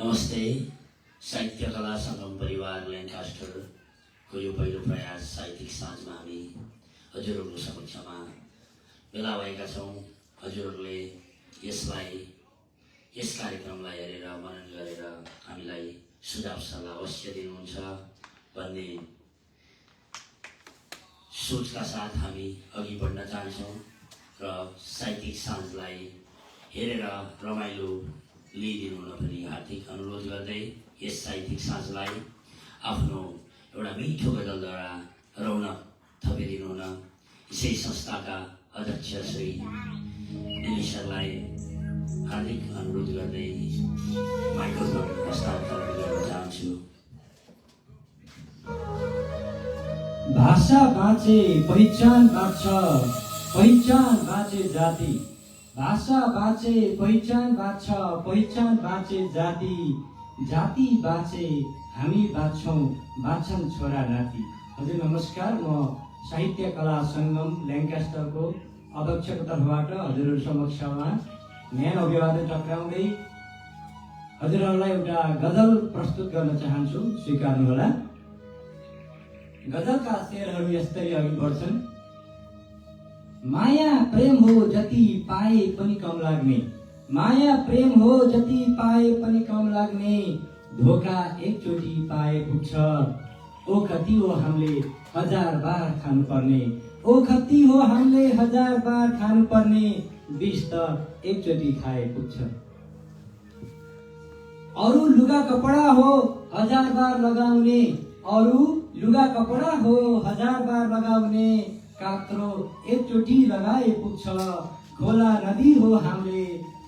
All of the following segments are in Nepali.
नमस्ते। साहित्य कला सङ्गम परिवार ल्याङ्कास्टरको यो पहिलो प्रयास साहित्यिक साँझमा हामी हजुरहरूको समक्षमा भेला भएका छौँ। हजुरहरूले यस कार्यक्रमलाई हेरेर मनन गरेर हामीलाई सुझाव सल्लाह अवश्य दिनुहुन्छ भन्ने सोचका साथ हामी अघि बढ्न चाहन्छौँ र साहित्यिक साँझलाई हेरेर रमाइलो लिइदिनु हुन पनि हार्दिक अनुरोध गर्दै यस साहित्यिक साँझलाई आफ्नो एउटा मिठो गजलद्वारा रौनक थपिदिनु हुन यसै संस्थाका अध्यक्ष श्री निलेशलाई हार्दिक अनुरोध गर्दै माइक्रोफोन हस्तान्तरण गर्न चाहन्छु। भाषा बाँचे पहिचान बाँच्छ, पहिचान बाँचे जाति। भाषा बाँचे पहिचान बाँच्छ, पहिचान बाँचे जाति। जाति बाँचे हामी बाँच्छौँ, बाँच्छन् छोरा नाति। हजुर नमस्कार, म साहित्य कला सङ्गम ल्याङ्कास्टरको अध्यक्षको तर्फबाट हजुरहरू समक्षमा न्याय अभिवादन टक्राउँदै हजुरहरूलाई एउटा गजल प्रस्तुत गर्न चाहन्छु, स्वीकार्नुहोला। गजलका शेरहरू यस्तै अघि बढ्छन्। माया प्रेम हो जति पाए पनि कम लाग्ने, माया प्रेम हो जति पाए पनि कम लाग्ने। धोका एकचोटि पाए पुग्छ, ओ कति हो हामीले 1000 बार खानुपर्ने, ओ कति हो हामीले 1000 बार खानुपर्ने। विष त एकचोटि खाए पुग्छ। अरू लुगा कपडा हो 1000 बार लगाउने, अरू लुगा कपडा हो 1000 बार लगाउने। कात्रो एकचोटि लगाए पुग्छ, खोला नदी हो हामीले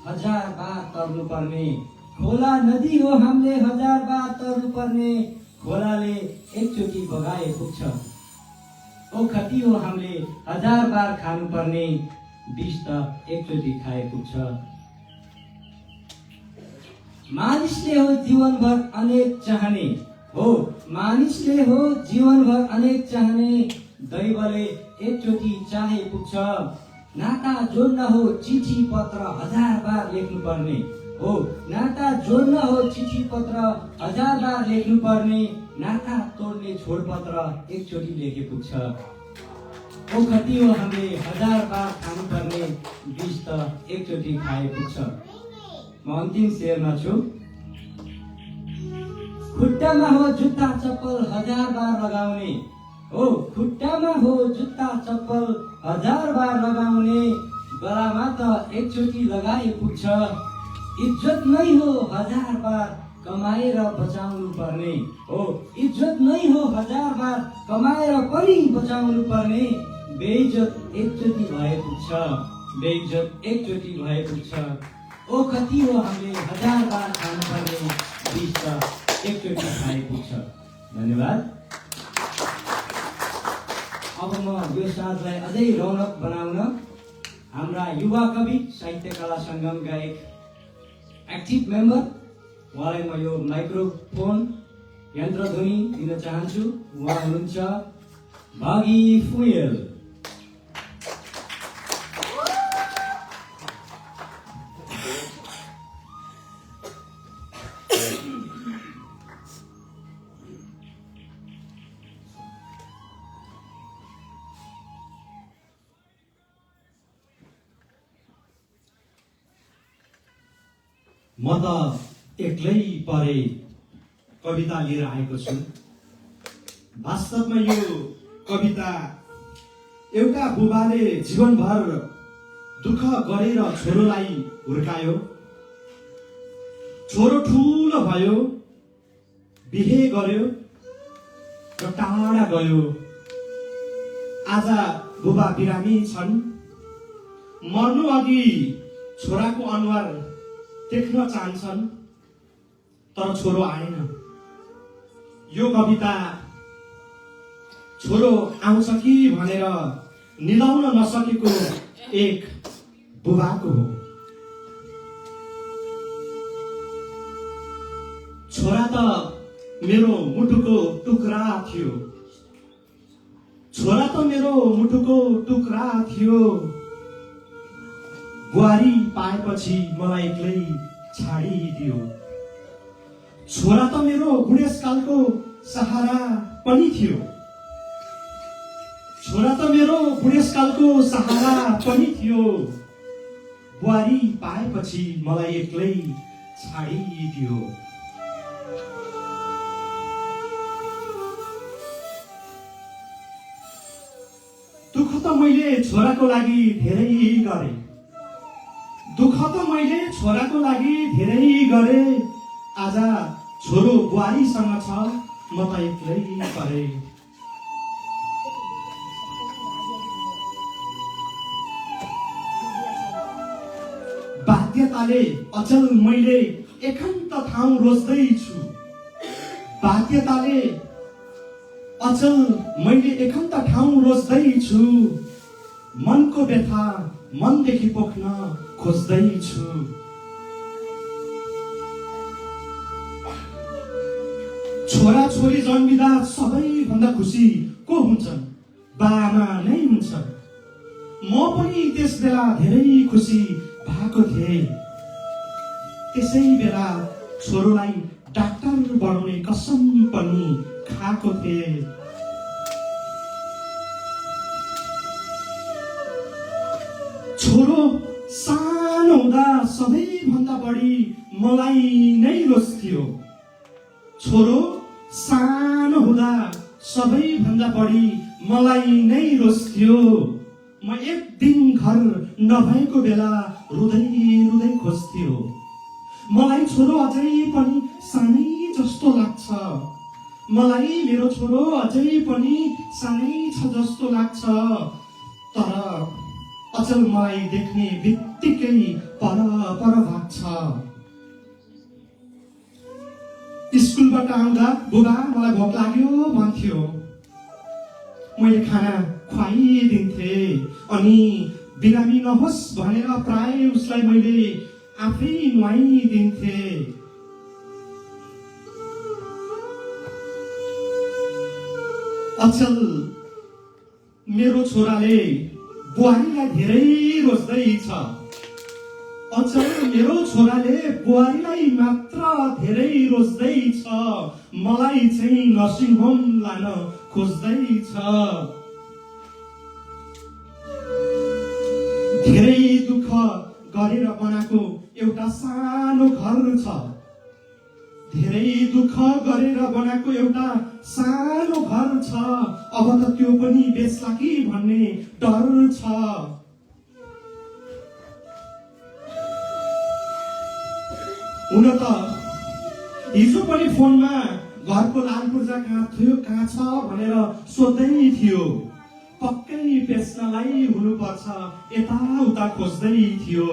1000 बार तर्नु पर्ने, खोला नदी हो हामीले 1000 बार तर्नु पर्ने। खोलाले एकचोटि बगाए पुग्छ, ओ खती हो हामीले 1000 बार खानु पर्ने। विष त एकचोटि खाए पुग्छ। मानिसले हो जीवनभर अनेक चाहने, हो मानिसले हो जीवनभर अनेक चाहने। दैवले एकचोटि चाहे पुग्छ, नाता जोड्न हो चिठी पत्र 1000 बार लेख्नु पर्ने, हो नाता जोड्न हो चिठी पत्र 1000 बार लेख्नु पर्ने। नाता तोड्ने छोडपत्र एकचोटि लेखे पुग्छ, ओ कति हो हामीले 1000 बार खानु पर्ने। विष त एकचोटि खाए पुग्छ। म अन्तिम शेरमा छु। खुट्टामा हो जुत्ता चप्पल 1000 बार लगाउने, हो खुट्टामा हो जुत्ता चप्पल 1000 बार लगाउने। गलामा त एकचोटि लगाए पुग्छ, इज्जत नै हो 1000 बार कमाएर बचाउनु पर्ने, हो इज्जत नै हो 1000 बार कमाएर पनि बचाउनु पर्ने। बेइज्जत एकचोटि भए पुग्छ, बेइज्जत एकचोटि भए पुग्छ, ओ कति हो हामीले 1000 बार खानु पर्ने। विष त एकचोटि खाए पुग्छ। धन्यवाद। अब म यो साँझलाई अझै रौनक बनाउन हाम्रा युवा कवि साहित्य कला सङ्गमका एक एक्टिभ मेम्बर उहाँलाई म यो माइक्रोफोन यन्त्रध्वनि दिन चाहन्छु। उहाँ हुनुहुन्छ भागी फुयल। म त एक्लै परे कविता लिएर आएको छु। वास्तवमा यो कविता एउटा बुबाले जीवनभर दुःख गरेर छोरोलाई हुर्कायो। छोरो ठुलो भयो, बिहे गर्यो र टाढा गयो। आज बुबा बिरामी छन्। मर्नु अघि छोराको अनुहार देख्न चाहन्छन्, तर छोरो आएन। यो कविता छोरो आउँछ कि भनेर निलाउन नसकेको एक बुबाको हो। छोरा त मेरो मुटुको टुक्रा थियो, छोरा त मेरो मुटुको टुक्रा थियो। बुहारी पाएपछि मलाई एक्लै छाडिदियो। छोरा त मेरो बुढेसकालको सहारा पनि थियो। छोरा त मेरो बुढेसकालको सहारा पनि थियो। बुहारी पाएपछि मलाई एक्लै छाडिदियो। दुःख त मैले छोराको लागि धेरै गरे। दुःख त मैले छोराको लागि धेरै गरे। आज छोरो बुहारीसँग छ, म त एक्लै परे। बाध्यताले अचल मैले एकान्त ठाउँ रोज्दैछु। बाध्यताले अचल मैले एकान्त ठाउँ रोज्दैछु। मनको व्यथा मनदेखि पोख्न खोज्दैछु। छोरा छोरी जन्मिँदा सबैभन्दा खुसी को हुन्छन्? बाआमा नै हुन्छन्। म पनि त्यस बेला धेरै खुसी भएको थिएँ। त्यसै बेला छोरोलाई डाक्टर बनाउने कसम पनि खाएको थिएँ। छोरो सानो हुँदा सबैभन्दा बढी मलाई नै रोज्थ्यो। छोरो सानो हुँदा सबैभन्दा बढी मलाई नै रोज्थ्यो। म एक दिन घर नभएको बेला रुँदै रुँदै खोज्थ्यो। मलाई छोरो अझै पनि सानै जस्तो लाग्छ। मलाई मेरो छोरो अझै पनि सानै छ जस्तो लाग्छ। तर अचल मलाई देख्ने बित्तिकै पर पर भाग्छ। स्कुलबाट आउँदा बुबा मलाई भोक लाग्यो भन्थ्यो। मैले खाना खुवाइदिन्थे अनि बिरामी नहोस् भनेर प्राय उसलाई मैले आफै नुहाइदिन्थे। अचल मेरो छोराले बुहारीलाई धेरै रोज्दैछ। अचल मेरो छोराले बुहारीलाई मात्र धेरै रोज्दैछ। मलाई चाहिँ नर्सिङ होम लान खोज्दैछ। धेरै दुःख गरेर बनाएको एउटा सानो घर छ। धेरै दुःख गरेर बनाएको एउटा सानो घर छ। अब त त्यो पनि बेच्ला कि भन्ने डर छ। हुन त हिजो पनि फोनमा घरको लाल पूर्जा कहाँ छ भनेर सोध्दै थियो। पक्कै बेच्नलाई हुनुपर्छ, यताउता खोज्दै थियो।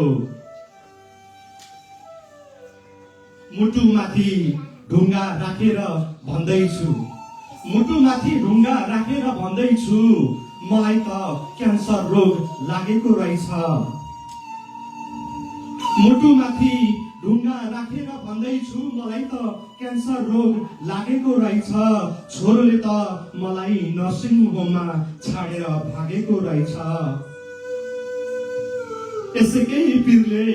मुटुमाथि ढुङ्गा राखेर भन्दैछु। मुटुमाथि ढुङ्गा राखेर भन्दैछु। मलाई त क्यान्सर रोग लागेको रहेछ। मुटुमाथि ढुङ्गा राखेर भन्दैछु। मलाई त क्यान्सर रोग लागेको रहेछ। छोरोले त मलाई नर्सिङ होममा छाडेर भागेको रहेछ। यसैकै पिरले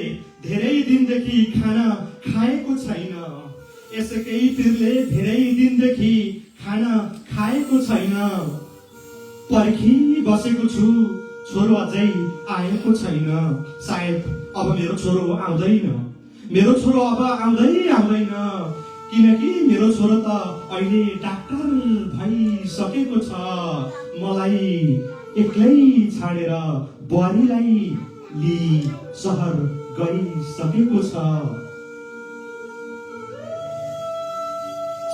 धेरै दिनदेखि खाना खाएको छैन। यसैकै पिरले धेरै दिनदेखि खाना खाएको छैन। पर्खी बसेको छु, छोरो अझै आएको छैन। सायद अब मेरो छोरो आउँदैन। मेरो छोरो अब आउँदैन किनकि मेरो छोरो त अहिले डाक्टर भइसकेको छ। मलाई एक्लै छाडेर बुहारीलाई लिई सहर गइसकेको छ।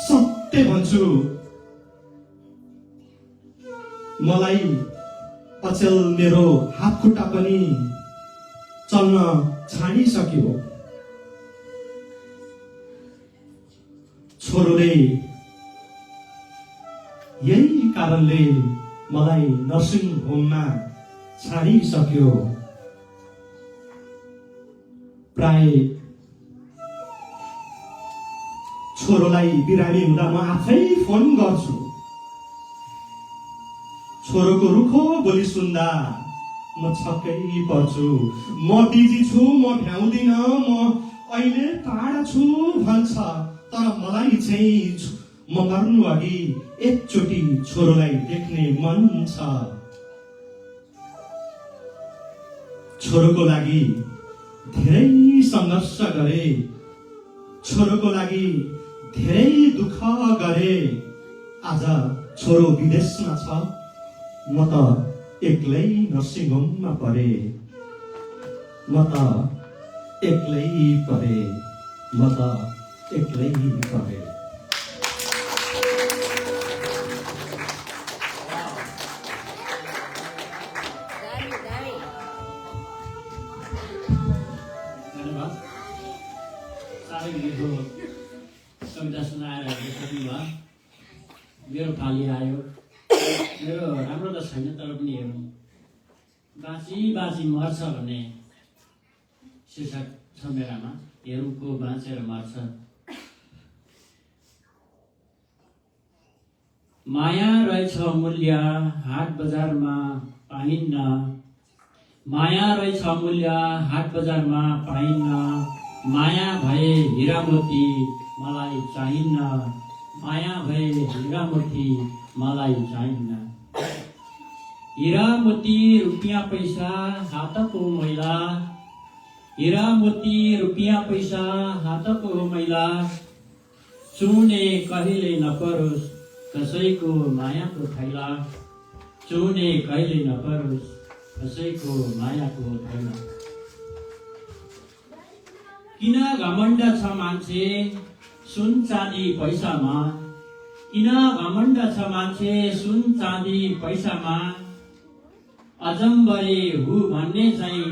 सत्य भन्छु, मलाई अचेल मेरो हात खुट्टा पनि चल्न छाडिसक्यो। छोरोले यही कारणले मलाई नर्सिङ होममा छाडिसक्यो। प्राय छोरोलाई बिरामी हुँदा म आफै फोन गर्छु। छोरोको रुखो बोली सुन्दा म छक्कै पर्छु। म बिजी छु, म भ्याउँदिन, म अहिले टाढा छु भन्छ। तर मलाई चाहिँ म मर्नु अघि एकचोटि छोरोलाई देख्ने मन छ। छोरोको लागि धेरै सङ्घर्ष गरे, छोरोको लागि धेरै दुःख गरे। आज छोरो विदेशमा छ, म त एक्लै नर्सिङ होममा परे, म त एक्लै परे, म त एक्लै परे। धन्यवाद। साह्रै मिठो कविता सुनाएर सक्नुभयो। मेरो पाली आयो। मेरो राम्रो त छैन, तर पनि हेर्नु बाँची बाँची मर्छ भन्ने शीर्षक छ मेरामा। हेरौँको बाँचेर मर्छ। माया रहेछ मूल्य हाट बजारमा पाइन्न, माया रहेछ मूल्य हाट बजारमा पाइन्न। माया भए हिरा मोती मलाई चाहिन्न, माया भए हिरा मोती मलाई चाहिन्न। हिरा मोती रुपियाँ पैसा हातको मैला, हिरा मोती रुपियाँ पैसा हातको मैला। चुने कहिले नपरोस् कसैको मायाको थैला, चुने कहिले नपरोस् कसैको मायाको थैला। किन घमण्ड छ मान्छे सुन चाँदी पैसामा, किन घमण्ड छ मान्छे सुन चाँदी पैसामा। अजम्बरी हु भन्ने चाहिँ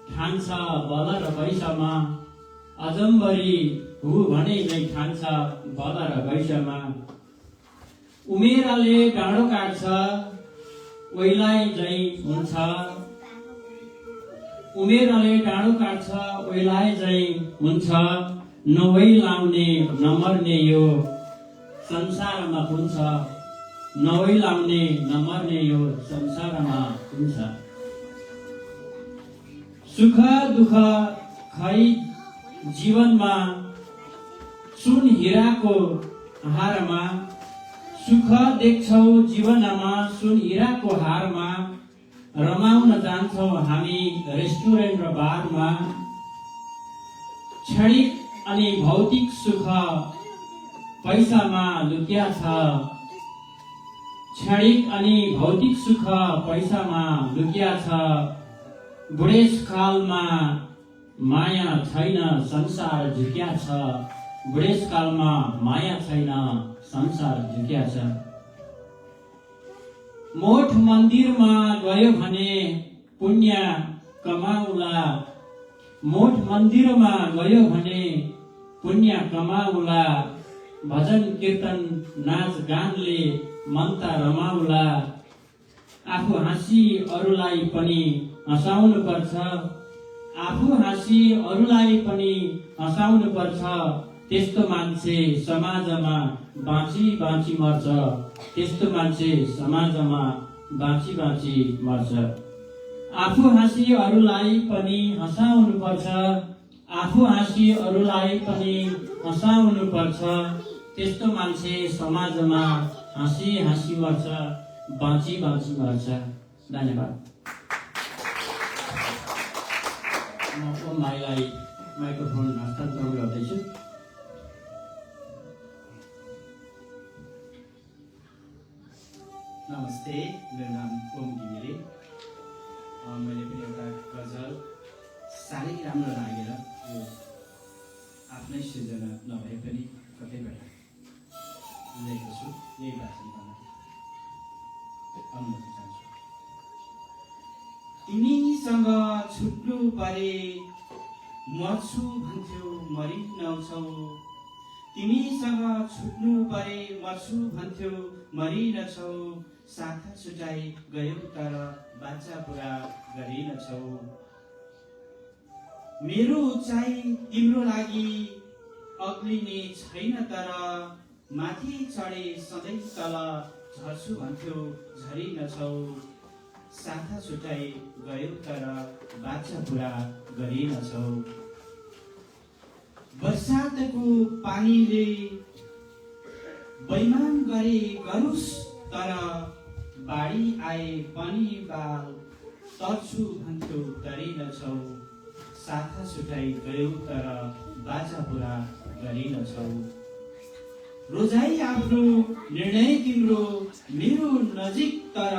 ठान्छ बल र पैसामा, अजम्बरी हु भने चाहिँ ठान्छ बल र पैसामा। उमेरले डाँडो काट्छ ओइलाई चाहिँ हुन्छ, उमेरले डाँडो काट्छ ओइलाई चाहिँ हुन्छ। नवै लाउने नमर्ने यो संसारमा हुन्छ, नवै लाउने नमर्ने यो संसारमा हुन्छ। सुख दुःख खै जीवनमा सुन हिराको हारमा, सुख देख्छौ जीवनमा सुन हिराको हारमा। रमाउन जान्छौ हामी रेस्टुरेन्ट र बारमा, क्षणिक अनि भौतिक सुख पैसामा लुक्या छ, क्षणिक अनि भौतिक सुख पैसामा लुक्या छ। बुढेसकालमा माया छैन संसार झुक्या छ, बुढेसकालमा माया छैन संसार झुक्या छ। मोठ मन्दिरमा गयो भने पुण्य कमाउला, मोठ मन्दिरमा गयो भने पुण्य कमाउला। भजन कीर्तन नाच गानले मन त रमाउला। आफू हाँसी अरूलाई पनि हँसाउनु पर्छ, आफू हाँसी अरूलाई पनि हँसाउनु पर्छ। त्यस्तो मान्छे समाजमा बाँची बाँची मर्छ, त्यस्तो मान्छे समाजमा बाँची बाँची मर्छ। आफू हाँसी अरूलाई पनि हँसाउनु पर्छ, आफू हाँसी अरूलाई पनि हँसाउनु पर्छ। त्यस्तो मान्छे समाजमा हाँसी हाँसी मर्छ, बाँची बाँची मर्छ। धन्यवाद। म ओम भाइलाई माइक्रोफोन हस्तान्तरण गर्दैछु। नमस्ते, मेरो नाम ओम घिमिरे। मैले पनि एउटा गजल साह्रै राम्रो लागेर यो आफ्नै सृजना नभए पनि कतैबाट लेखेको छु। यही भाषण गर्न अनुमति चाहन्छु। तिमीसँग छुट्नु परे मर्छु भन्थ्यौ मरिनछौ, तिमीसँग छुट्नु परे मर्छु भन्थ्यौ मरिनछौ। साथ छुटाई गयौ तर बाचा पुरा गरिनछौ। मेरो उचाइ तिम्रो लागि अग्लिने छैन तर माथि चढे सधैँ तल झर्छु भन्थ्यौ झरिनछौ। साथ छुटाई गयौ तर बाचा पुरा गरिनछौ। वर्षाको रक्तको पानीले बैमान गरे गरोस्, तर बाढी आए पनि बाल तर्छु भन्थ्यौ तरिनछौ। साथा छुटाई गयौ तर बाजा पुरा गरिनछौ। रोजाई आफ्नो निर्णय तिम्रो मेरो नजिक, तर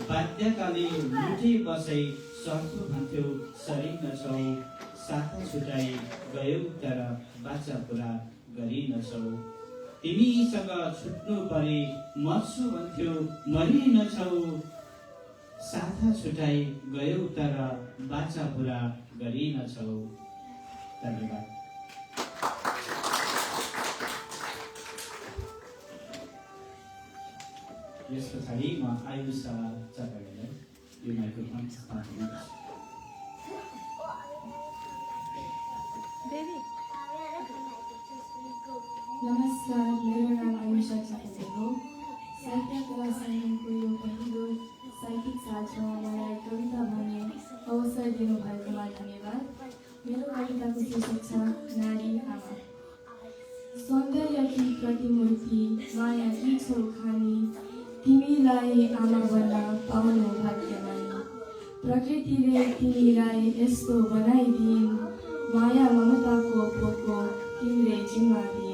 बाध्यताले लुटे बसै सर्छु भन्थ्यौ सरिनछौ। साथा छुटाई गयौ तर बाचा पुरा गरिनछौ। तिमीसँग छुट्नु परे मर्छु भन्थ्यौ मरिनछौ। साथा छुटाई गयौ तर बाचा पुरा गरिनछौ। धन्यवाद। यस पछाडि म आयुष चटर्जीलाई यो माइक्रोफोन स्थापना गर्छु। नमस्कार, मेरो नाम आयुष चटर्जी हो। साहित्य कला सङ्गमको यो पहिलो साहित्यिक साँझमा मलाई कविता भन्ने अवसर दिनुभएकोमा धन्यवाद। मेरो कविताको शीर्षक छ नारी आमा। सौन्दर्यकी प्रतिमूर्ति मायाकी छौ खानी, तिमीलाई आमा बन्न पाउनु भाग्यमानी। प्रकृतिले तिमीलाई यस्तो बनाइदिइन्, माया ममताको पोको तिमीले जिम्मा दिइन्।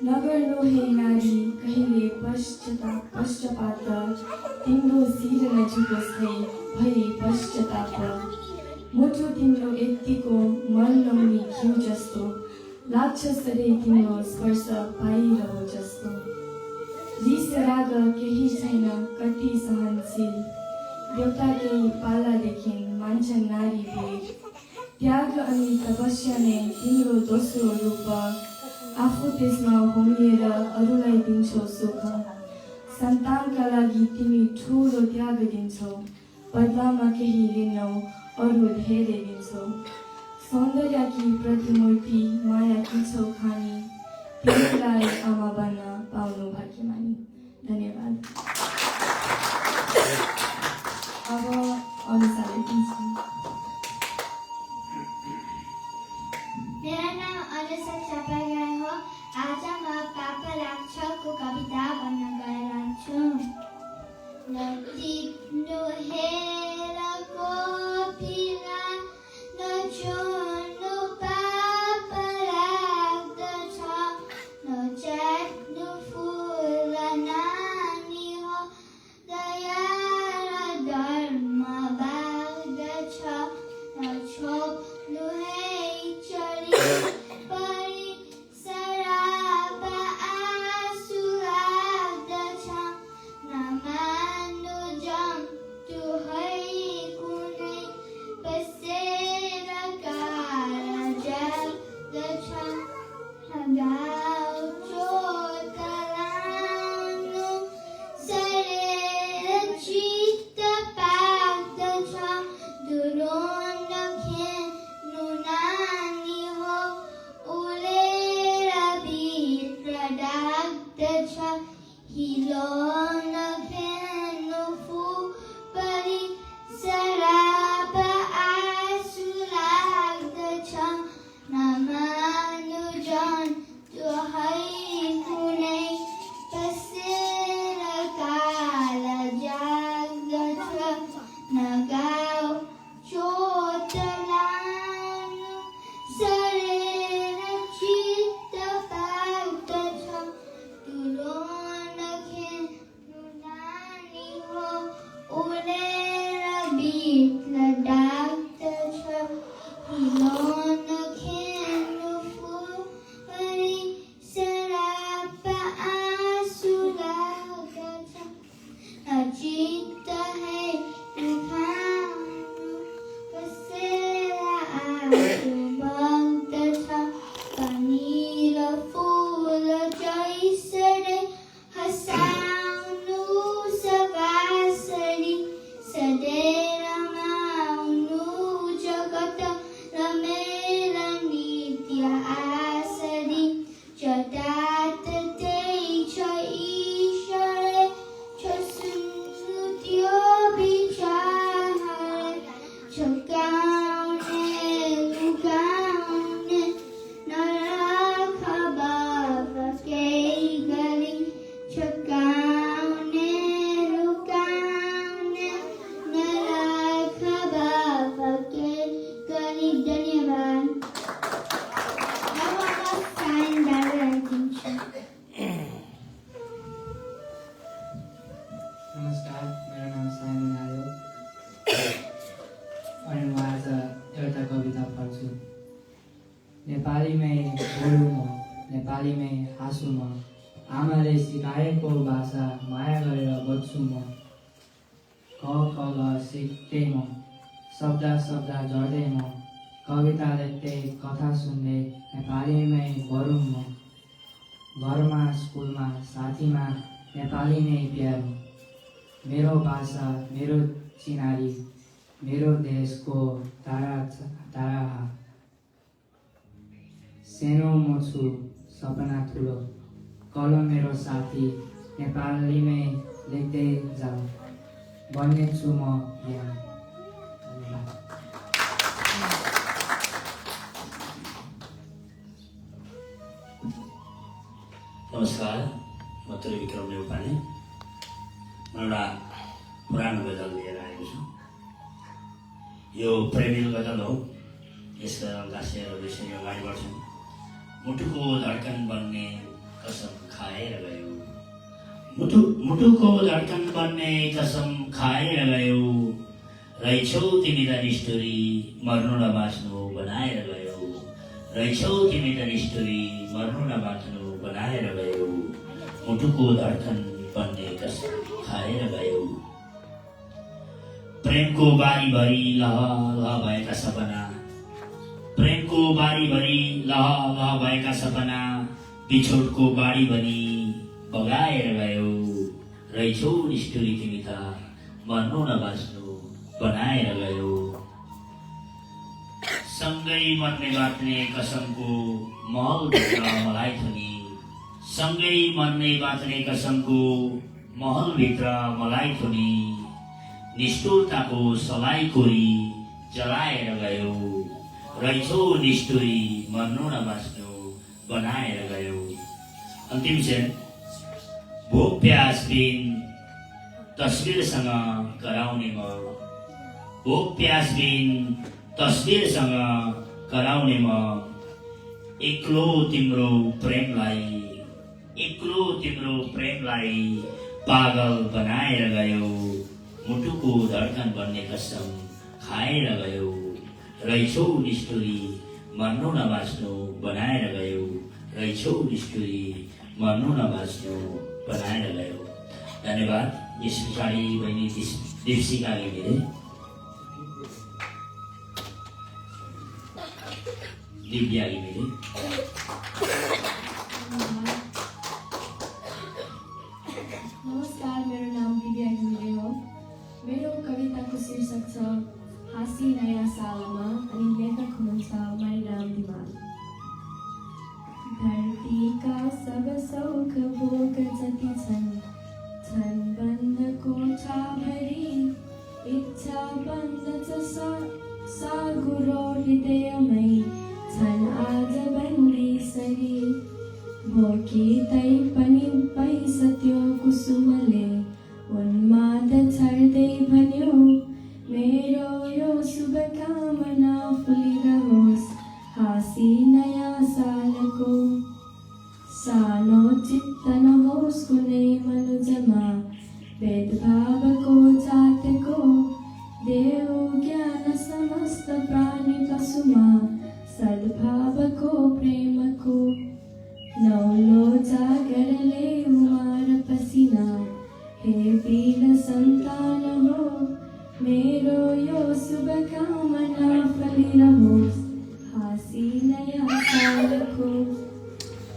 नगर्नु हे नारी कहिले पश्चाताप, तिम्रो शिर नझुकोस् है भई पश्चाताप। मुटु तिम्रो यत्तिको मर्नौनी घिउ जस्तो, लाग्छ सधैँ तिम्रो स्पर्श पाइरहु जस्तो। रिस राग केही छैन कति सहनशील, देउताकै पालादेखि मान्छन् नारी वीर। त्याग अनि तपस्या नै तिम्रो दोस्रो रूप, आफू त्यसमा होमिएर अरूलाई दिन्छौ सुख। सन्तानका लागि तिमी ठुलो त्याग दिन्छौ, बदलामा केही लिनौ अरू धेरै दिन्छौ। सौन्दर्यकी प्रतिमूर्ति मायाकी छौ खानी, तिमीलाई आमा बन्न पाउनु भाग्यमानी। धन्यवाद। अब अनुसारले दिन्छु। मेरा नाम अनुसा चपागाई हो। आज म पापा लाग्छको कविता भन्न गएर छु। नचिप्नु हेर कोपिला, नछोड्नु पाप लाग्दछ, नच्यात्नु फुल नानी हो, दया र धर्म बाग्दछ, नछोड्नु है धन्यवाद। अब म साइन दाजुलाई दिन्छु। नमस्कार, मेरो नाम साइमन आयो अनि म आज एउटा कविता पढ्छु। नेपालीमै बोल्छु म, नेपालीमै हाँसु म, आमाले सिकाएको भाषा माया गरेर बज्छु म। क ख ग सिक्दै म, शब्द शब्द झर्दै म, कविता लेख्दै कथा सुन्दै नेपालीमै बढौँ म। घरमा स्कुलमा साथीमा नेपाली नै प्यारो, मेरो भाषा मेरो चिनारी, मेरो देशको तारा तारा। सानो म छु सपना ठुलो, कलम मेरो साथी नेपालीमै लेख्दै जाऊ, बन्ने छु म यहाँ। धन्यवाद। नमस्कार, म त्रिविक्रम नेउपाने। म एउटा पुरानो गजल लिएर आएको छु। यो प्रेमिल गजल हो। यसका गाँसेर विषय अगाडि बढ्छौँ। मुटुको धड्कन बन्ने कसम खाएर गयो, मुटुको धड्कन बन्ने कसम खाएर गयो, रहेछौ तिमी त निष्ठुरी मर्नु न बाँच्नु बनाएर गयो, रहेछौ तिमी त निष्ठुरी मर्नु न बाँच्नु बनाएर गयो, मुटुको धड्कन बन्ने कसम खाएर गयो। प्रेमको बारीभरि लह लह भएका सपना, प्रेमको बारीभरि लह लह भएका सपना, बिछोडको बाढीभरि बगाएर गयो, रहेछौ निष्ठुरी तिमी त मर्नु न बाँच्नु बनाएर गयो। सँगै मर्ने बाँच्ने कसमको महलभित्र मलाई थुनी, सँगै मर्ने बाँच्ने कसमको महलभित्र मलाई थुनी, निष्ठुरताको सलाई कोरी जलाएर गयो, रहेछौ निष्ठुरी मर्नु न बाँच्नु बनाएर गयो। अन्तिम शेर। भोक प्यास बिन तस्बिरसँग कराउने म, भोक प्यास बिन तस्बिरसँग कराउने म, एक्लो तिम्रो प्रेमलाई, एक्लो तिम्रो प्रेमलाई पागल बनाएर गयो, मुटुको धड्कन बन्ने कसम खाएर गयो, रहेछौ निष्ठुरी मर्नु न बाँच्नु बनाएर गयो, रहेछौ निष्ठुरी मर्नु न बाँच्नु बनाएर गयो। धन्यवाद। यस पछाडि बहिनी दीप्सिका घिमिरे, दिव्या घिमिरे। नमस्कार, मेरो नाम दिव्या घिमिरे हो। मेरो कविताको शीर्षक छ हाँसी नयाँ सालमा अनि लेखक हुनुहुन्छ मणिराम दिमाल। धरतीका सब सौख भोग जति छन्, छन् बन्द कोठाभरि, इच्छा बन्द छ सागुरो हृदयमै, छन् आज बन्दी सरी, भोकी तै पनि पैसत्यो कुसुमले, उन्माद छर्दै भन्यो मेरो यो शुभकामना फुलिरहोस्, हाँसी नयाँ सालको। सानो चित्त नहोस् कुनै मनुजमा, भेदभावको जातको, देऊ ज्ञान समस्त प्राणी पशुमा, सद्भावको प्रेमको। नौलो जागरले उमार पसिना, हे वीर सन्तान हो, मेरो यो शुभकामना फलिरहोस्, हाँसी नयाँ सालको।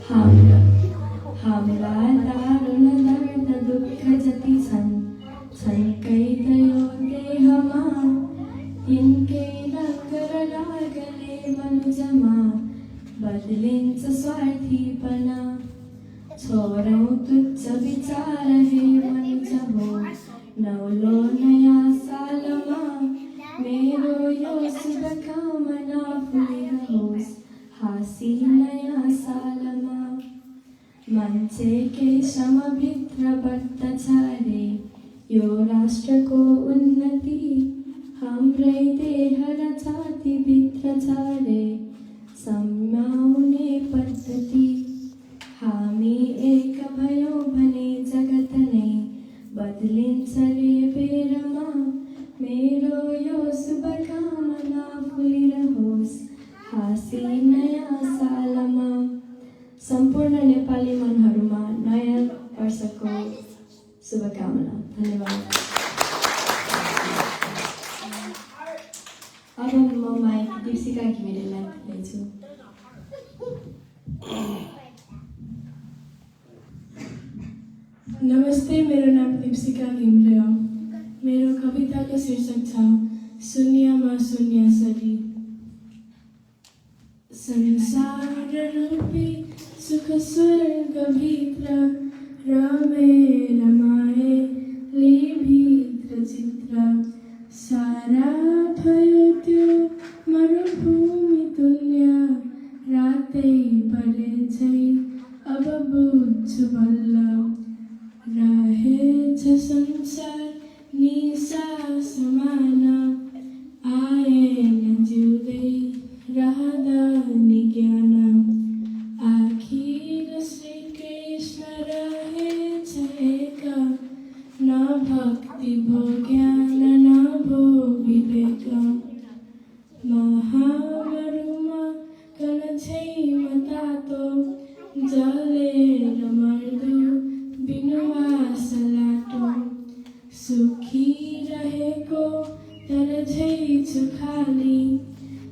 हाम्रा दारुण दर्द दुःख जति छन्, छन् कैदयो देहमा, तिनकै रंग र रागले मनुजमा, बदलिन्छ स्वार्थीपना। छोरौँ तुच्छ विचार हे मनुज हो, नौलो नयाँ सालमा, मेरो यो शुभकामना फुलिरहोस्, हाँसी नयाँ सालमा। मान्छेकै श्रमभित्र बढ्दछ रे यो राष्ट्रको उन्नति, हाम्रै देह र छातीभित्र छारे सम्माउने पद्धति हामी एक भयौँ भने जगत नै बदलिन्छ रे बेरमा मेरो यो शुभकामना फुलिरहोस् हाँसी नयाँ सालमा सम्पूर्ण नेपाली मनहरूमा नयाँ वर्षको शुभकामना। धन्यवाद। अब म माइक दीपिका घिमिरेलाई दिँदैछु। नमस्ते, मेरो नाम दीपिका घिमिरे हो। मेरो कविताको शीर्षक छ शून्यमा शून्य सरी। संसार रूपी सुख स्वर्गभित्र रमाएली भित्र चित्र सारा भयो त्यो मरुभूमि तुल्य रातै परेछै अब बुझ्छु बल्ल रहेछ संसार निशा समान आएन जिउँदै रहँदा नि ज्ञान आखिर श्रीकृष्ण रहेछ एक न भक्ति भो ज्ञान न भो विवेक महामरुमा कनछैमा तातो जलेर मर्दु बिनुवास लाटो सुखी रहेको तर झै छु खाली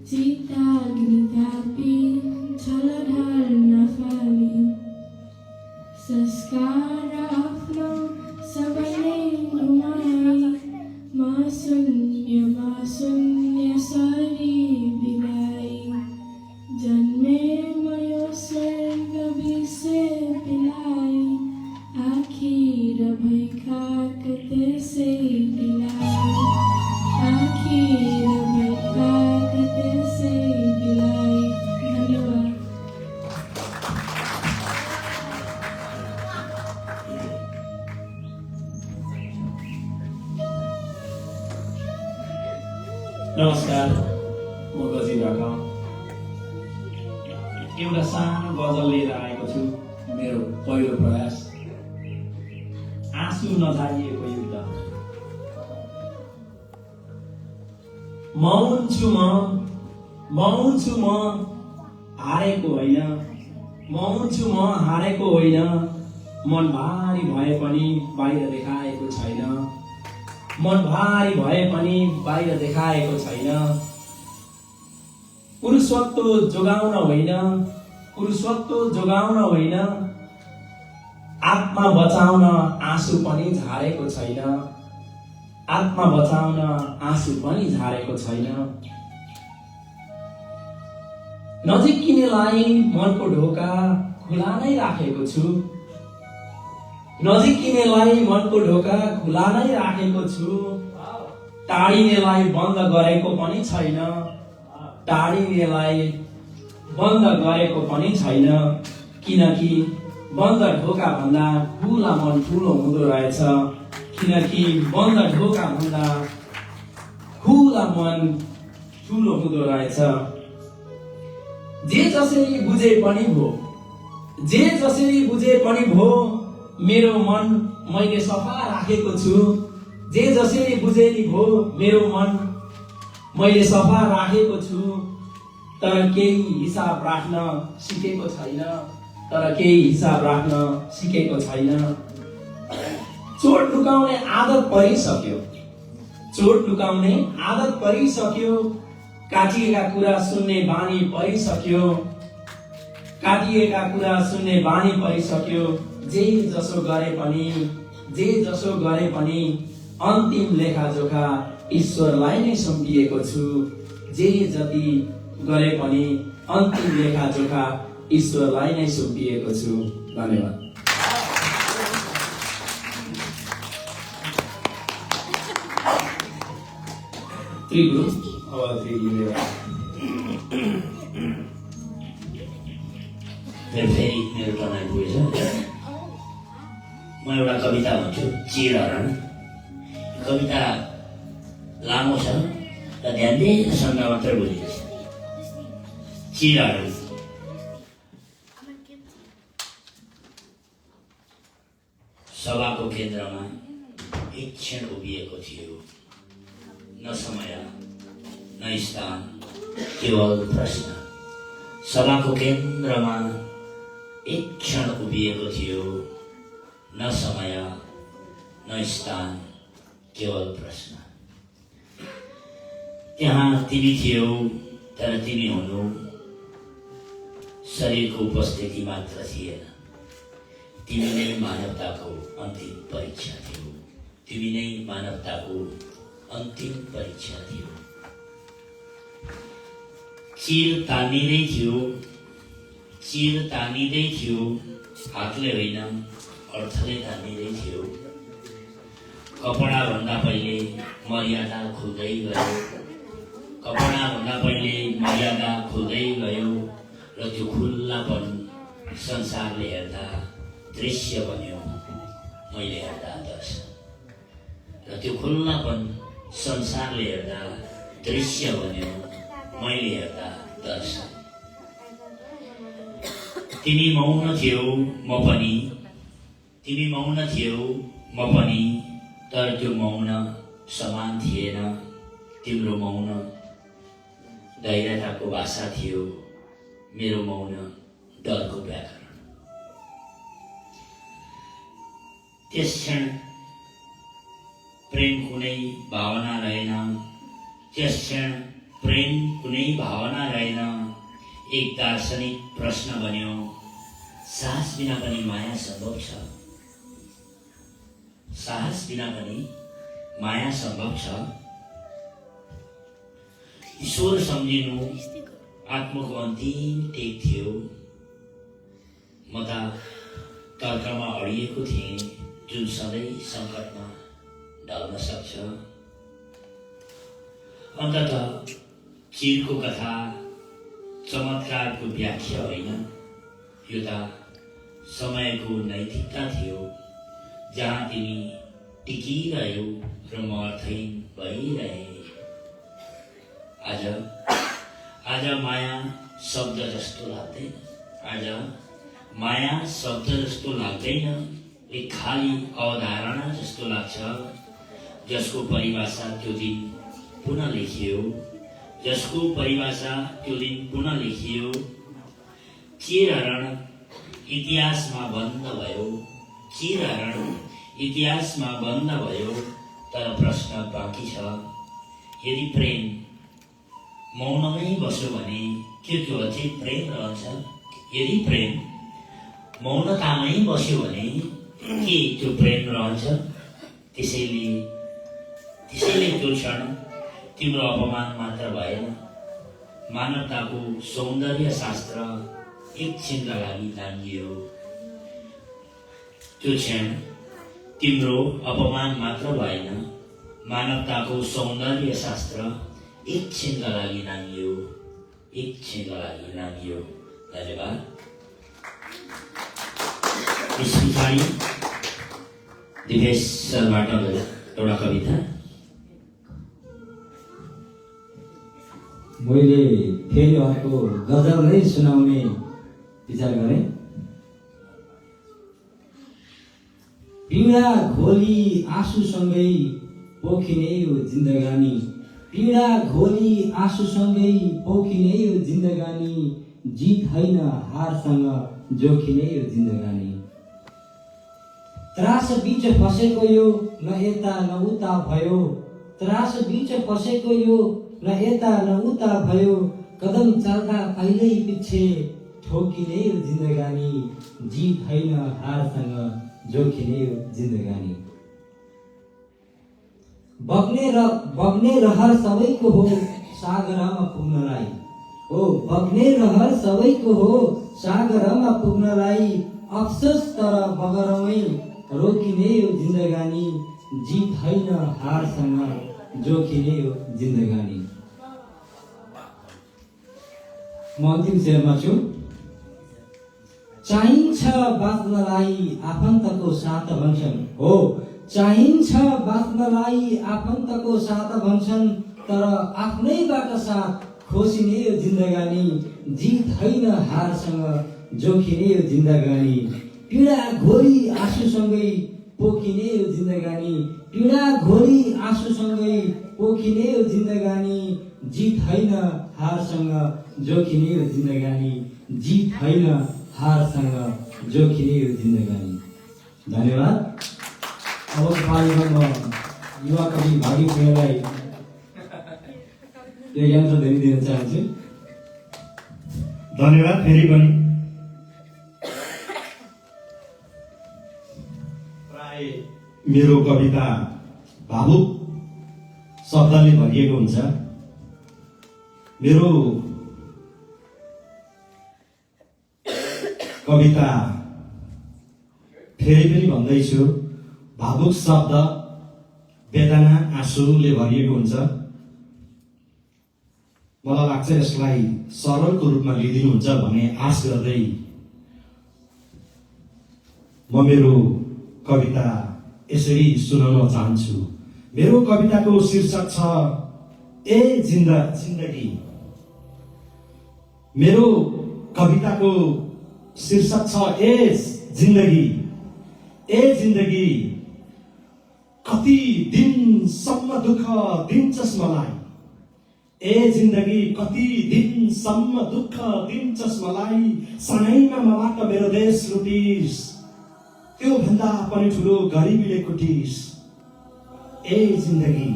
चिताग्नि तापी छलढाल नफाली संस्कार आफ्नो सबै नै गुमाई म शून्य सरी बिगाई जन्मे म यो स्वर्ग विषय पिलाई आखिर भई खाक त्यसै दिलाई आखिर भई खाक त्यसै दिलाई। धन्यवाद। नमस्कार, म गजी ढका एउटा सानो गजल लिएर आएको छु। मेरो पहिलो प्रयास आँसु नझारिएको युद्ध। मौन छु म हारेको होइन, मौन छु म हारेको होइन, मन भारी भए पनि बाहिर देखाएको छैन, मन भारी भए पनि बाहिर देखाएको छैन। पुरुषत्व जोगाउन होइन, आत्मा बचाउन आँसु पनि झारेको छैन, आत्मा बचाउन आँसु पनि झारेको छैन। नजिकिनेलाई मनको ढोका खुला नै राखेको छु, नजिकिनेलाई मनको ढोका खुला नै राखेको छु। टाढिनेलाई बन्द गरेको पनि छैन, टाढिनेलाई बन्द गरेको पनि छैन। किनकि बन्द ढोका भन्दा खुला मन ठुलो हुँदो रहेछ, किनकि बन्द ढोका भन्दा खुला मन ठुलो हुँदो रहेछ। जे जसरी बुझे पनि भो, मेरो मन मैले सफा राखेको छु। जे जसरी बुझे नि भो, मेरो मन मैले सफा राखेको छु। तर केही हिसाब राख्न सिकेको छैन, चोट लुकाउने आदत परिसक्यो, काटिएका कुरा सुन्ने बानी परिसक्यो। जे जसो गरे पनि अन्तिम लेखाजोखा ईश्वरलाई नै सुम्पिएको छु। जे जति गरे पनि अन्तिम लेखाजोखा ईश्वरलाई नै सुम्पिएको छु। धन्यवाद। फेरि मेरो टर्न आइपुगेछ। म एउटा कविता भन्छु, चिरहरण। कविता लामो छ, र ध्यान दिएसँग मात्र बोलिन्छ। चिरहरू सभाको केन्द्रमा एक क्षण उभिएको थियो। न समय न स्थान, केवल प्रश्न। सभाको केन्द्रमा एक क्षण उभिएको थियो। न समय न स्थान, केवल प्रश्न। त्यहाँ तिमी थियौ, तर तिमी हुनु शरीरको उपस्थिति मात्र थिएन। तिमी नै मानवताको अन्तिम परीक्षा थियौ। तिमी नै मानवताको अन्तिम परीक्षा थियो। चिर तानिँदै थियो, चिर तानिँदै थियो, हातले होइन अर्थले तानिँदै थियो। कपडा भन्दा पहिले मर्यादा खुल्दै गयो। कपडा भन्दा पहिले मर्यादा खुल्दै गयो र त्यो खुल्लापन संसारले हेर्दा दृश्य बन्यो, मैले हेर्दा दर्शन। र त्यो खुल्लापन संसारले हेर्दा दृश्य बन्यो, मैले हेर्दा दर्शन। तिमी मौन थियौ म पनि, तिमी मौन थियौ म पनि, तर त्यो मौन समान थिएन। तिम्रो मौन धैर्यताको भाषा थियो, मेरो मौन डरको व्याकरण। त्यस क्षण प्रेम कुनै भावना रहेन। त्यस क्षण प्रेम कुनै भावना रहेन। एक दार्शनिक प्रश्न बन्यो, साहस बिना पनि माया सम्भव छ? साहस बिना पनि माया सम्भव छ? ईश्वर सम्झिनु आत्माको अन्तिम टेक थियो। म त तर्कमा अडिएको थिएँ, जुन सधैँ सङ्कटमा ढल्न सक्छ। अन्ततः चिरको कथा चमत्कारको व्याख्या होइन, यो त समयको नैतिकता थियो, जहाँ तिमी टिकिरह्यौ र म अर्थहीन भइरहे। आज माया शब्द जस्तो लाग्दैन। आज माया शब्द जस्तो लाग्दैन, एक खाली अवधारणा जस्तो लाग्छ, जसको परिभाषा त्यो दिन पुनः लेखियो, जसको परिभाषा त्यो दिन पुनः लेखियो। चिरहरण इतिहासमा बन्द भयो, चिरहरण इतिहासमा बन्द भयो, तर प्रश्न बाँकी छ। यदि प्रेम मौनमै बस्यो भने के त्यो अझै प्रेम रहन्छ? यदि प्रेम मौनतामै बस्यो भने के त्यो प्रेम रहन्छ? त्यसैले त्यो क्षण तिम्रो अपमान मात्र भएन, मानवताको सौन्दर्य शास्त्र एकछिनका लागि नाङ्गियो। त्यो क्षण तिम्रो अपमान मात्र भएन, मानवताको सौन्दर्य शास्त्र एकछिनका लागि नाङ्गियो, एकछिनका लागि नाङ्गियो। धन्यवाद। यस पछाडि दिपेश सरबाट एउटा कविता। मैले फेरि अर्को गजल नै सुनाउने विचार गरेँ। पीडा घोली आँसुसँगै पोखिने यो जिन्दगानी, पीडा घोली आँसुसँगै पोखिने यो जिन्दगानी, जित होइन हारसँग जोखिने यो जिन्दगानी। त्रास बीच फसेको यो न यता न उता भयो, त्रास बीच फसेको यो न यता न उता भयो, कदम चल्दा पहिल्यै पछि ठोकिने यो जिन्दगानी, जित होइन हारसँग जोखिने यो जिन्दगानी। बग्ने रहर सबैको हो सागरमा पुग्नलाई, ओ बग्ने रहर सबैको हो सागरमा पुग्नलाई, अफसोस तर बगरमै रोकिने यो जिन्दगानी, जित होइन हारसँग जोखिने यो जिन्दगानी। म अन्तिम शेरमा छु। चाहिन्छ बाँच्नलाई आफन्तको साथ भन्छन्, हो चाहिन्छ बाँच्नलाई आफन्तको साथ भन्छन्, तर आफ्नैबाट साथ खोसिने यो जिन्दगानी, जित होइन हारसँग जोखिने यो जिन्दगानी, पीडा घोरी आँसुसँगै पोखिने यो जिन्दगानी, पीडा घोरी आँसुसँगै पोखिने यो जिन्दगानी, जित होइन हारसँग जोखिने यो जिन्दगानी, जित होइन हारसँग जोखिने यो जिन्दगानी। धन्यवाद। अब पालिमा म युवा कवि भागी भुइँलाई यो यन्त्र धनी दिन चाहन्छु। धन्यवाद फेरि पनि। प्राय मेरो कविता भावुक शब्दले भरिएको हुन्छ। मेरो कविता फेरि पनि भन्दैछु, भावुक शब्द, वेदना, आँसुले भरिएको हुन्छ। मलाई लाग्छ यसलाई सरलको रूपमा लिइदिनुहुन्छ भन्ने आश गर्दै म मेरो कविता यसरी सुनाउन चाहन्छु। मेरो कविताको शीर्षक छ ए जिन्दगी। मेरो कविताको शीर्षक छ ए जिन्दगी। ए जिन्दगी कति दिनसम्म दुःख दिन्छस् मलाई। ए जिन्दगी कति दिनसम्म दुःख दिन्छस् मलाई। सानैमा मबाट मेरो देश लुटिस, त्यो भन्दा पनि ठुलो गरिबीले कुटिस। ए जिन्दगी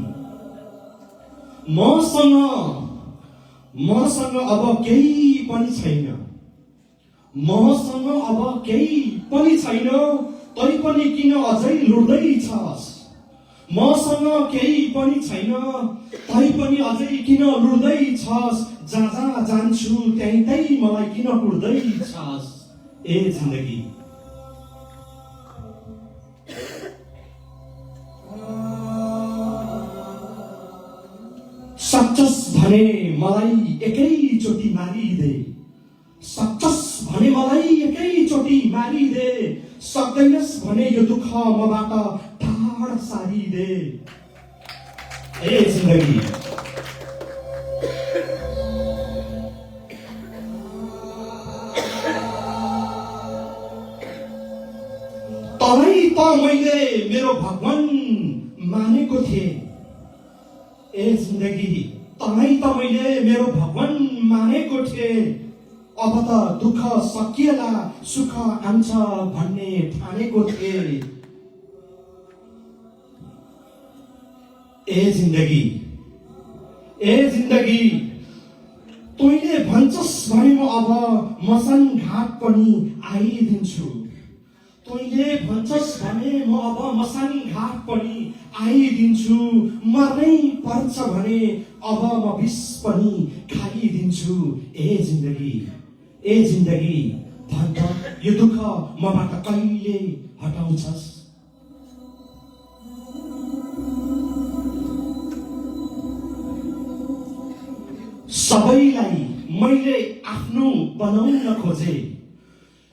मसँग अब केही पनि छैन। मसँग अब केही पनि छैन, तै पनि किन अझै लुट्दै छस्। मसँग केही पनि छैन, तै पनि अझै किन लुट्दै छस्। जहाँ जान्छु त्यहीँ मलाई किन कुट्दै छस्। ए जिन्दगी सक्छस् भने मलाई एकैचोटि मारिदे। सक्छस् भने मलाई एकैचोटि मारिदे। सक्दैनस् भने यो दुःख मबाट टाढा सारिदे। ए जिन्दगी तँलाई त मैले मेरो भगवान मानेको थिएँ। ए जिन्दगी तँलाई त मैले मेरो भगवान मानेको थिएँ। अब त दुःख सकिएला सुख आउँछ भन्ने ठानेको थिएँ। ए जिन्दगी तैँले भन्छस् भने म अब मसान घाट पनि आइदिन्छु। तैँले भन्छस् भने म अब मसान घाट पनि आइदिन्छु। मर्नै पर्छ भने अब म विष पनि खाइदिन्छु। ए जिन्दगी भन् त यो दुःख मबाट कहिले हटाउँछस्। सबैलाई मैले आफ्नो बनाउन खोजे।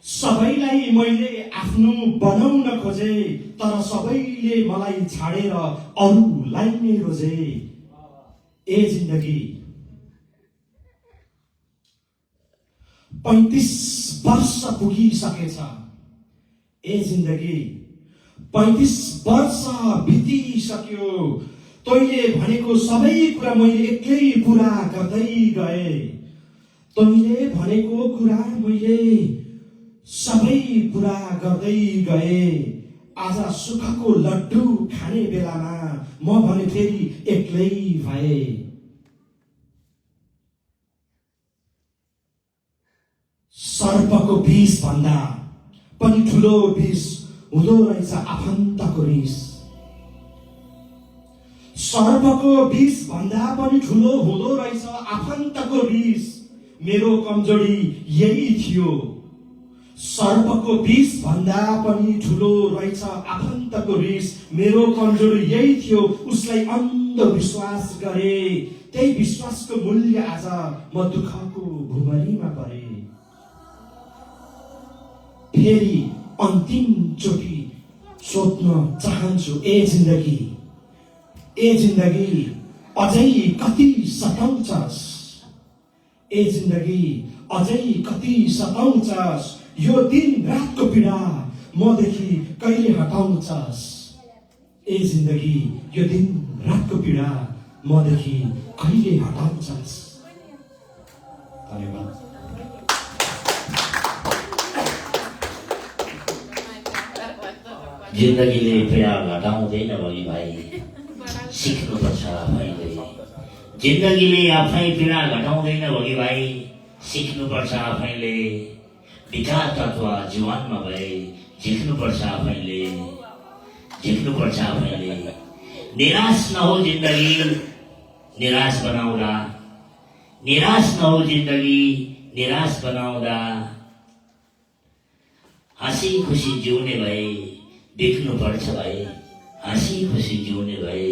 सबैलाई मैले आफ्नो बनाउन खोजे, तर सबैले मलाई छाडेर अरूलाई नै रोजे। ए जिन्दगी 35 वर्ष पुगिसकेछ। ए जिन्दगी 35 वर्ष बितिसक्यो। तैँले भनेको सबै कुरा मैले एक्लै पुरा गर्दै गए। तैँले भनेको कुरा मैले सबै पुरा गर्दै गए। आज सुखको लड्डु खाने बेलामा म भने फेरि एक्लै भए। सर्पको विष भन्दा पनि ठुलो विष हुँदो रहेछ आफन्तको रिस। सर्पको विष भन्दा पनि ठुलो हुँदो रहेछ आफन्तको रिस। मेरो कमजोरी यही थियो। सर्पको विष भन्दा पनि ठुलो रहेछ आफन्तको रिस। मेरो कमजोरी यही थियो। उसलाई अन्धविश्वास गरे, त्यही विश्वासको मूल्य आज म दुःखको भुमरीमा परे। फेरि अन्तिम चोटि सोध्न चाहन्छु, ए जिन्दगी अझै कति सताउँछस् ए जिन्दगी अझै कति सताउँछस् यो दिन रातको पीडा मदेखि कहिले हटाउँछस् ए जिन्दगी यो दिन रातको पीडा मदेखि कहिले हटाउँछस्। धन्यवाद। जिन्दगीले पीडा घटाउँदैन भोलि भाइ, सिक्नुपर्छ आफैले। जिन्दगीले आफै पीडा घटाउँदैन भोलि भाइ, सिक्नुपर्छ आफैले। विकार तत्व जीवनमा भए झिक्नुपर्छ आफैले, झिक्नुपर्छ आफैले। निराश नहो जिन्दगी निराश बनाउँदा, निराश नहो जिन्दगी निराश बनाउँदा। हाँसी खुसी जिउने भए बिग्नुपर्छ भाइ, हाँसी खुसी जिउने भए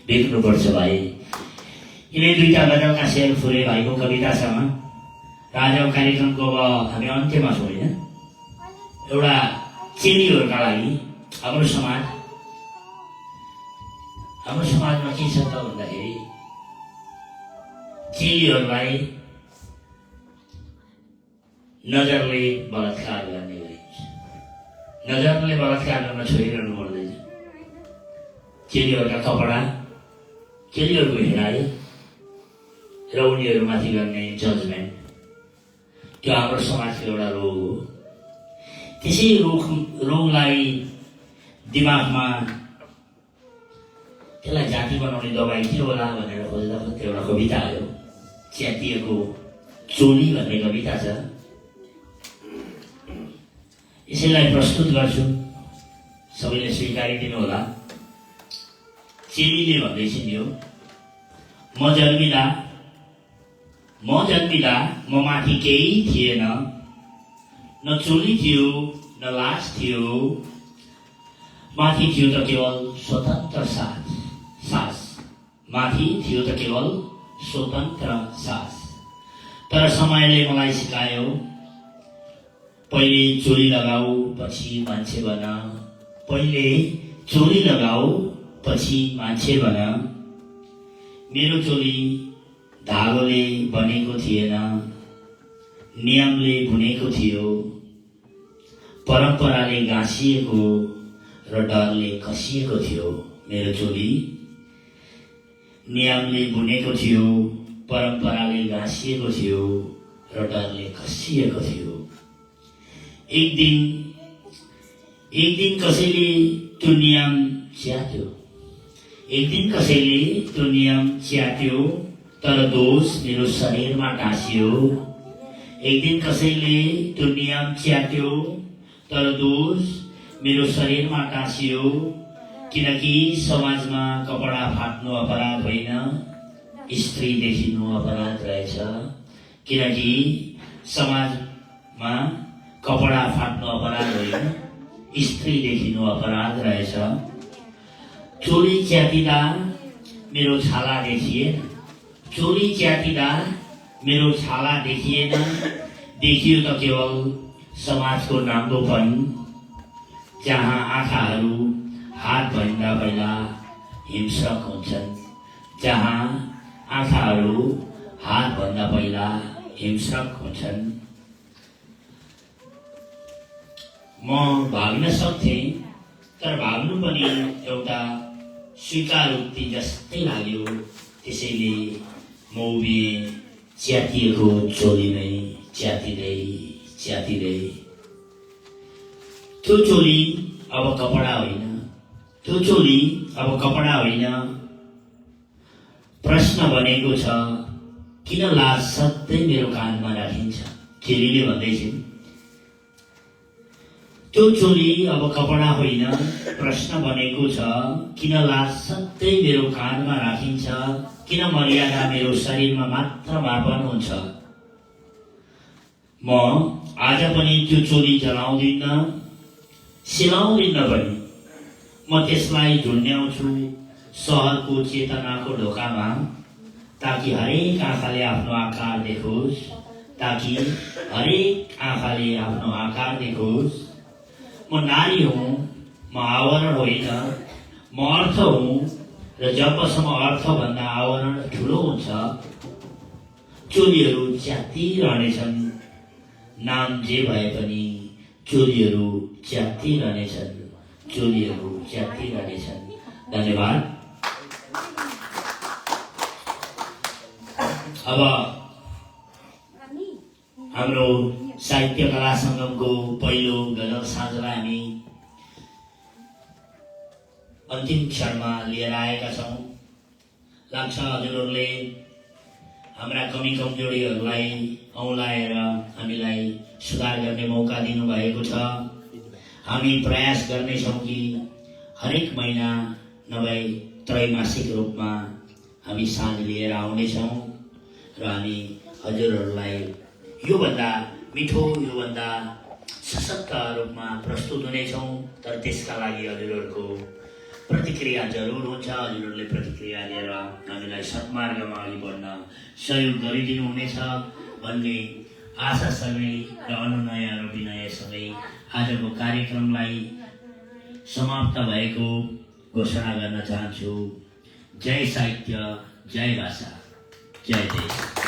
बिग्नुपर्छ भाइ। यिनै दुईटा गजलका शेर फुरे भाइको कवितासँग र आजको कार्यक्रमको अब हामी अन्त्यमा छौँ होइन। एउटा चेलीहरूका लागि हाम्रो समाजमा के छ त भन्दाखेरि चेलीहरूलाई नजरले बलात्कार गर्ने गरिन्छ। नजरले बलात्कार गर्न छोडिरहनु पर्दैन। चेलीहरूका कपडा, चेलीहरूको हेराइ र उनीहरूमाथि गर्ने जजमेन्ट, त्यो हाम्रो समाजको एउटा रोग हो। त्यसै रोगलाई दिमागमा त्यसलाई जाति बनाउने दबाई के होला भनेर खोज्दा त्यो एउटा कविता आयो, च्यातिएको चोली भन्ने कविता छ। यसैलाई प्रस्तुत गर्छु, सबैले स्वीकारिदिनु होला। चेलीले भन्दै छिन् यो, म जन्मिँदा म माथि केही थिएन, न चोली थियो न लाज थियो, माथि थियो त केवल स्वतन्त्र सास, माथि थियो त केवल स्वतन्त्र सास। तर समयले मलाई सिकायो, पहिले चोली लगाऊ पछि मान्छे बन, पहिले चोली लगाऊ पछि मान्छे बन। मेरो चोली धागोले बनेको थिएन, नियमले बुनेको थियो, परम्पराले गाँसिएको र डरले कसिएको थियो। मेरो चोली नियमले बुनेको थियो, परम्पराले गाँसिएको थियो र डरले कसिएको थियो। एक दिन कसैले त्यो नियम च्यात्यो, एक दिन कसैले त्यो नियम च्यात्यो, तर दोष मेरो शरीरमा टाँसियो। एक दिन कसैले त्यो नियम च्यात्यो, तर दोष मेरो शरीरमा टाँसियो। किनकि समाजमा कपडा फाट्नु अपराध होइन, स्त्री देखिनु अपराध रहेछ। किनकि समाजमा कपडा फाट्नु अपराध होइन, स्त्री देखिनु अपराध रहेछ। चोली च्यातिँदा मेरो छाला देखिएन, चोली च्यातिँदा मेरो छाला देखिएन, देखियो त केवल समाजको नाङ्गोपन, जहाँ आँखाहरू हातभन्दा पहिला हिंस्रक हुन्छन्, जहाँ आँखाहरू हातभन्दा पहिला हिंस्रक हुन्छन्। म भाग्न सक्थेँ, तर भाग्नु पनि एउटा स्वीकार उक्ति जस्तै लाग्यो। त्यसैले म उभिएँ च्यातिएको चोलीमै च्यातिँदै च्यातिँदै। त्यो चोली अब कपडा होइन, त्यो चोली अब कपडा होइन। प्रश्न बनेको छ, किन लाज सधैँ मेरो कानमा राखिन्छ। चेलीले भन्दैछिन्, त्यो चोली अब कपडा होइन। प्रश्न बनेको छ, किन लाज सधैँ मेरो कानमा राखिन्छ, किन मर्यादा मेरो शरीरमा मात्र मापन हुन्छ। म आज पनि त्यो चोली जलाउँदिन, सिलाउँदिन पनि। म त्यसलाई झुन्ड्याउँछु सहरको चेतनाको ढोकामा, ताकि हरेक आँखाले आफ्नो आकार देखोस्, ताकि हरेक आँखाले आफ्नो आकार देखोस्। म नारी हुँ, म आवरण होइन, म अर्थ हुँ, र जबसम्म अर्थभन्दा आवरण ठुलो हुन्छ चोरीहरू च्यात्ती रहनेछन्। नाम जे भए पनि चोरीहरू च्यात्ती रहनेछन्, चोरीहरू च्यात्ती रहनेछन्। धन्यवाद। अब हाम्रो साहित्य कला सङ्गमको पहिलो गजल साँझलाई हामी अन्तिम क्षणमा लिएर आएका छौँ। लाग्छ हजुरहरूले हाम्रा कमी कमजोरीहरूलाई औँलाएर हामीलाई सुधार गर्ने मौका दिनुभएको छ। हामी प्रयास गर्नेछौँ कि हरेक महिना नभए त्रैमासिक रूपमा हामी साँझ लिएर आउनेछौँ र हामी हजुरहरूलाई योभन्दा मिठो, योभन्दा सशक्त रूपमा प्रस्तुत हुनेछौँ। तर त्यसका लागि हजुरहरूको प्रतिक्रिया जरुर हुन्छ। हजुरहरूले प्रतिक्रिया लिएर हामीलाई सत्मार्गमा अघि बढ्न सहयोग गरिदिनु हुनेछ भन्ने आशासँगै र अनुनय र विनयसँगै आजको कार्यक्रमलाई समाप्त भएको घोषणा गर्न चाहन्छु। जय साहित्य, जय भाषा, जय देश।